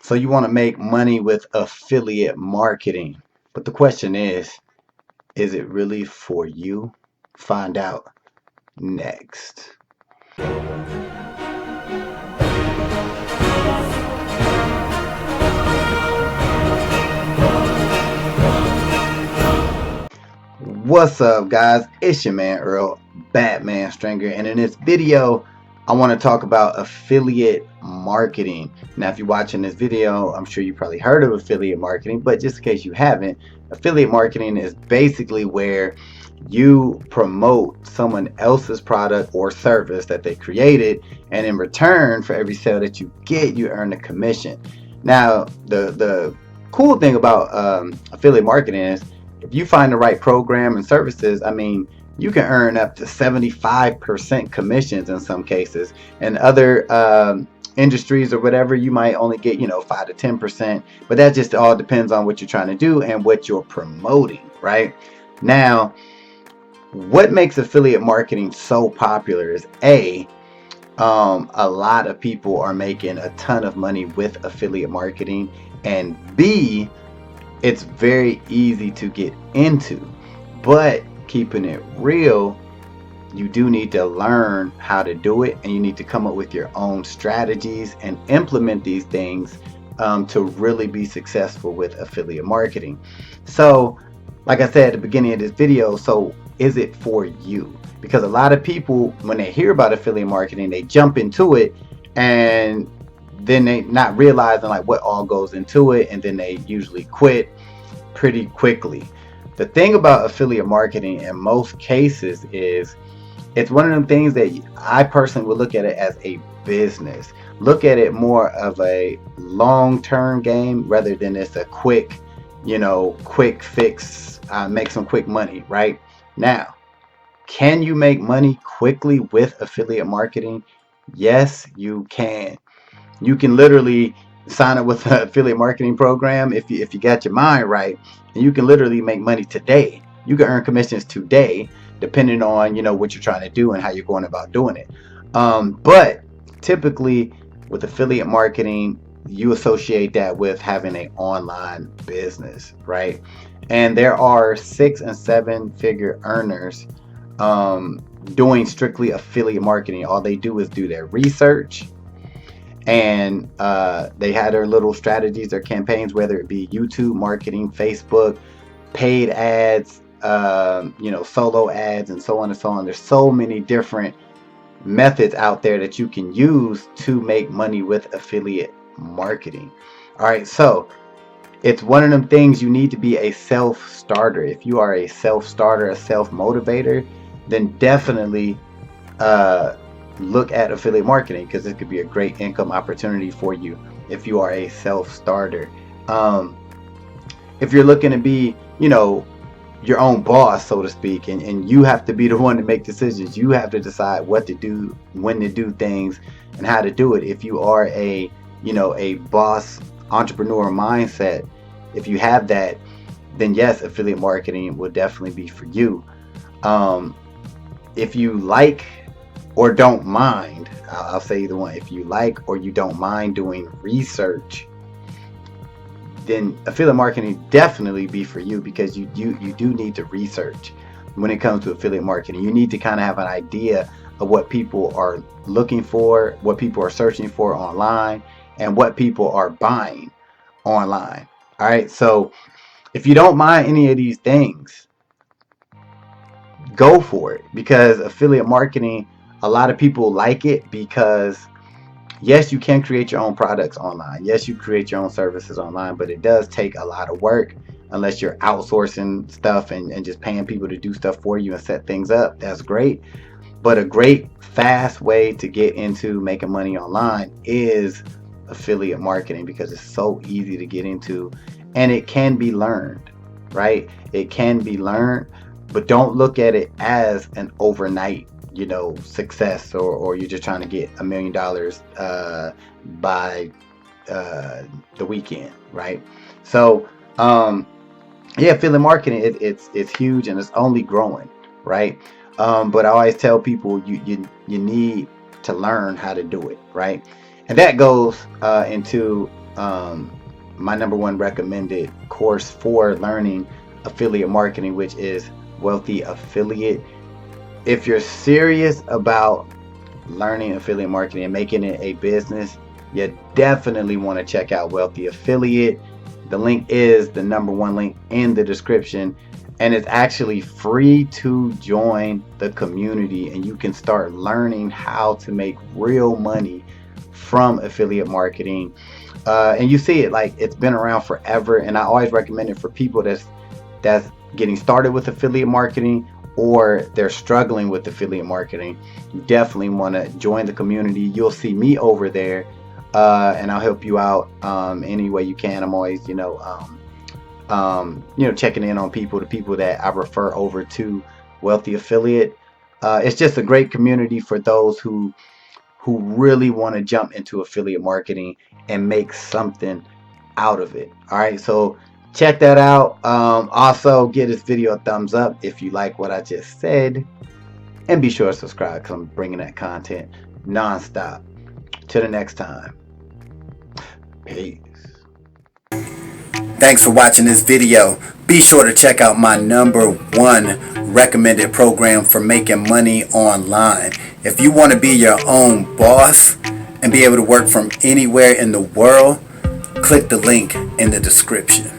So you want to make money with affiliate marketing. But the question is it really for you? Find out next. What's up, guys? It's your man Earl, Batman Stringer, and in this video I want to talk about affiliate marketing. Now if you're watching this video, I'm sure you probably heard of affiliate marketing, but just in case you haven't, affiliate marketing is basically where you promote someone else's product or service that they created, and in return for every sale that you get, you earn a commission. Now the cool thing about affiliate marketing is if you find the right program and services, I mean, you can earn up to 75% commissions in some cases. And other industries or whatever, you might only get, 5 to 10%. But that just all depends on what you're trying to do and what you're promoting, right? Now, what makes affiliate marketing so popular is a lot of people are making a ton of money with affiliate marketing, and B, it's very easy to get into. But keeping it real, you do need to learn how to do it, and you need to come up with your own strategies and implement these things to really be successful with affiliate marketing. So like I said at the beginning of this video, so is it for you? Because a lot of people, when they hear about affiliate marketing, they jump into it, and then they not realizing like what all goes into it, and then they usually quit pretty quickly. The thing about affiliate marketing in most cases is it's one of them things that I personally would look at it as a business. Look at it more of a long-term game rather than it's a quick, quick fix, make some quick money, right? Now, can you make money quickly with affiliate marketing? Yes, you can. You can literally sign up with an affiliate marketing program if you got your mind right, and you can literally make money today. You can earn commissions today, depending on what you're trying to do and how you're going about doing it. But typically with affiliate marketing, you associate that with having an online business, right? And there are 6 and 7 figure earners doing strictly affiliate marketing. All they do is do their research, and they had their little strategies or campaigns, whether it be YouTube marketing, Facebook, paid ads, solo ads, and so on and so on. There's so many different methods out there that you can use to make money with affiliate marketing. All right, so it's one of them things. You need to be a self-starter. If you are a self-starter, a self-motivator, then definitely look at affiliate marketing, because it could be a great income opportunity for you if you are a self-starter. If you're looking to be, your own boss, so to speak, and you have to be the one to make decisions. You have to decide what to do, when to do things, and how to do it. If you are a boss entrepreneur mindset, if you have that, then yes, affiliate marketing will definitely be for you. If you like or don't mind, I'll say either one. If you like or you don't mind doing research, then affiliate marketing definitely be for you, because you do need to research when it comes to affiliate marketing. You need to kind of have an idea of what people are looking for, what people are searching for online, and what people are buying online. All right, so if you don't mind any of these things, go for it, because affiliate marketing, a lot of people like it because yes, you can create your own products online. Yes, you create your own services online, but it does take a lot of work. Unless you're outsourcing stuff and just paying people to do stuff for you and set things up, that's great. But a great fast way to get into making money online is affiliate marketing, because it's so easy to get into, and it can be learned, right? It can be learned, but don't look at it as an overnight success, or you're just trying to get $1 million by the weekend, right? So yeah, affiliate marketing, it's huge, and it's only growing, right? But I always tell people you need to learn how to do it, right? And that goes into my number one recommended course for learning affiliate marketing, which is Wealthy Affiliate. If you're serious about learning affiliate marketing and making it a business, you definitely want to check out Wealthy Affiliate. The link is the number one link in the description, and it's actually free to join the community, and you can start learning how to make real money from affiliate marketing. And you see it, like, it's been around forever, and I always recommend it for people that's getting started with affiliate marketing, or they're struggling with affiliate marketing. You definitely want to join the community. You'll see me over there, and I'll help you out any way you can. I'm always, checking in on the people that I refer over to Wealthy Affiliate. It's just a great community for those who really want to jump into affiliate marketing and make something out of it. All right, so check that out. Also, give this video a thumbs up if you like what I just said, and be sure to subscribe because I'm bringing that content nonstop. Till the next time, peace. Thanks for watching this video. Be sure to check out my number one recommended program for making money online. If you want to be your own boss and be able to work from anywhere in the world, click the link in the description.